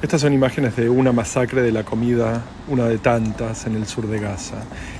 Estas son imágenes de una masacre de la comida, una de tantas, en el sur de Gaza.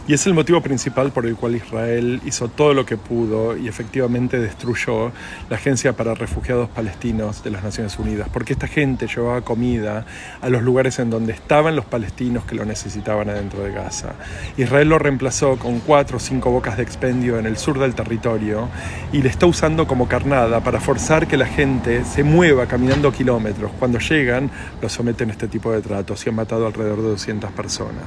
Y es el motivo principal por el cual Israel hizo todo lo que pudo y efectivamente destruyó la Agencia para Refugiados Palestinos de las Naciones Unidas, porque esta gente llevaba comida a los lugares en donde estaban los palestinos que lo necesitaban adentro de Gaza. Israel lo reemplazó con 4 o 5 bocas de expendio en el sur del territorio y le está usando como carnada para forzar que la gente se mueva caminando kilómetros. Cuando llegan, los someten a este tipo de tratos y han matado alrededor de 200 personas.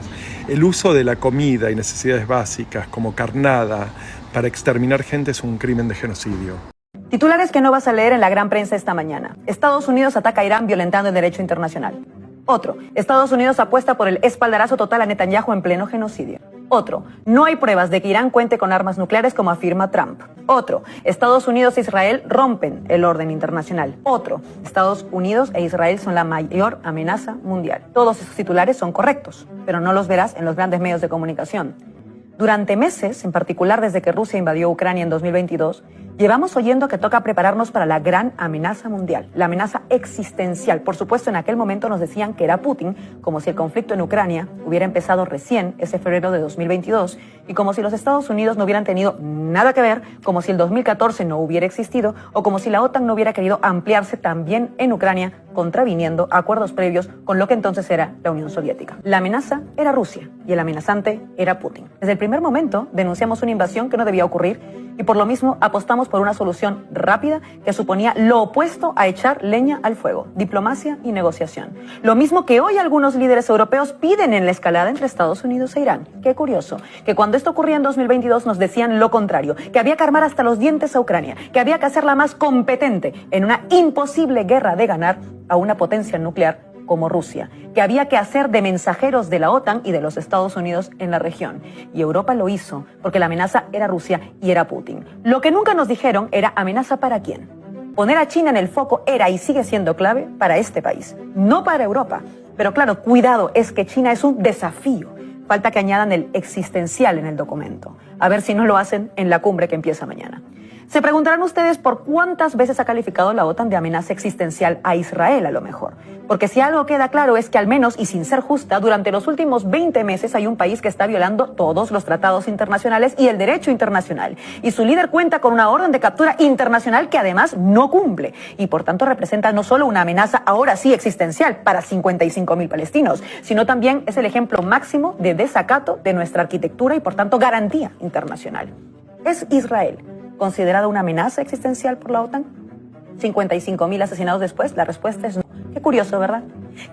El uso de la comida y necesidades básicas como carnada para exterminar gente es un crimen de genocidio. Titulares que no vas a leer en la gran prensa esta mañana. Estados Unidos ataca a Irán violentando el derecho internacional. Otro, Estados Unidos apuesta por el espaldarazo total a Netanyahu en pleno genocidio. Otro, no hay pruebas de que Irán cuente con armas nucleares como afirma Trump. Otro, Estados Unidos e Israel rompen el orden internacional. Otro, Estados Unidos e Israel son la mayor amenaza mundial. Todos esos titulares son correctos, pero no los verás en los grandes medios de comunicación. Durante meses, en particular desde que Rusia invadió Ucrania en 2022, llevamos oyendo que toca prepararnos para la gran amenaza mundial, la amenaza existencial. Por supuesto, en aquel momento nos decían que era Putin, como si el conflicto en Ucrania hubiera empezado recién ese febrero de 2022 y como si los Estados Unidos no hubieran tenido nada que ver, como si el 2014 no hubiera existido o como si la OTAN no hubiera querido ampliarse también en Ucrania, contraviniendo acuerdos previos con lo que entonces era la Unión Soviética. La amenaza era Rusia y el amenazante era Putin. Desde el primer momento denunciamos una invasión que no debía ocurrir y por lo mismo apostamos por una solución rápida que suponía lo opuesto a echar leña al fuego, diplomacia y negociación. Lo mismo que hoy algunos líderes europeos piden en la escalada entre Estados Unidos e Irán. Qué curioso, que cuando esto ocurría en 2022 nos decían lo contrario, que había que armar hasta los dientes a Ucrania, que había que hacerla más competente en una imposible guerra de ganar a una potencia nuclear como Rusia, que había que hacer de mensajeros de la OTAN y de los Estados Unidos en la región. Y Europa lo hizo, porque la amenaza era Rusia y era Putin. Lo que nunca nos dijeron era amenaza para quién. Poner a China en el foco era y sigue siendo clave para este país, no para Europa. Pero claro, cuidado, es que China es un desafío. Falta que añadan el existencial en el documento. A ver si no lo hacen en la cumbre que empieza mañana. Se preguntarán ustedes por cuántas veces ha calificado la OTAN de amenaza existencial a Israel, a lo mejor. Porque si algo queda claro es que al menos, y sin ser justa, durante los últimos 20 meses hay un país que está violando todos los tratados internacionales y el derecho internacional. Y su líder cuenta con una orden de captura internacional que además no cumple. Y por tanto representa no solo una amenaza, ahora sí existencial, para 55.000 palestinos, sino también es el ejemplo máximo de desacato de nuestra arquitectura y por tanto garantía internacional. ¿Es Israel considerada una amenaza existencial por la OTAN? 55.000 asesinados después, la respuesta es no. Qué curioso, ¿verdad?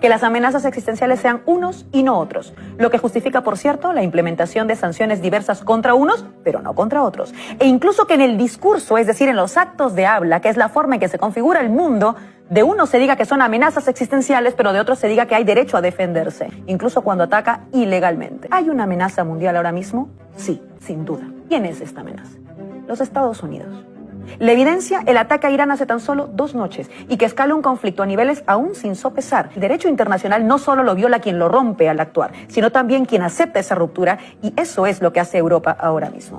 Que las amenazas existenciales sean unos y no otros, lo que justifica, por cierto, la implementación de sanciones diversas contra unos, pero no contra otros. E incluso que en el discurso, es decir, en los actos de habla, que es la forma en que se configura el mundo, de unos se diga que son amenazas existenciales, pero de otros se diga que hay derecho a defenderse, incluso cuando ataca ilegalmente. ¿Hay una amenaza mundial ahora mismo? Sí, sin duda. ¿Quién es esta amenaza? Los Estados Unidos. La evidencia, el ataque a Irán hace tan solo 2 noches y que escala un conflicto a niveles aún sin sopesar. El derecho internacional no solo lo viola quien lo rompe al actuar, sino también quien acepta esa ruptura y eso es lo que hace Europa ahora mismo.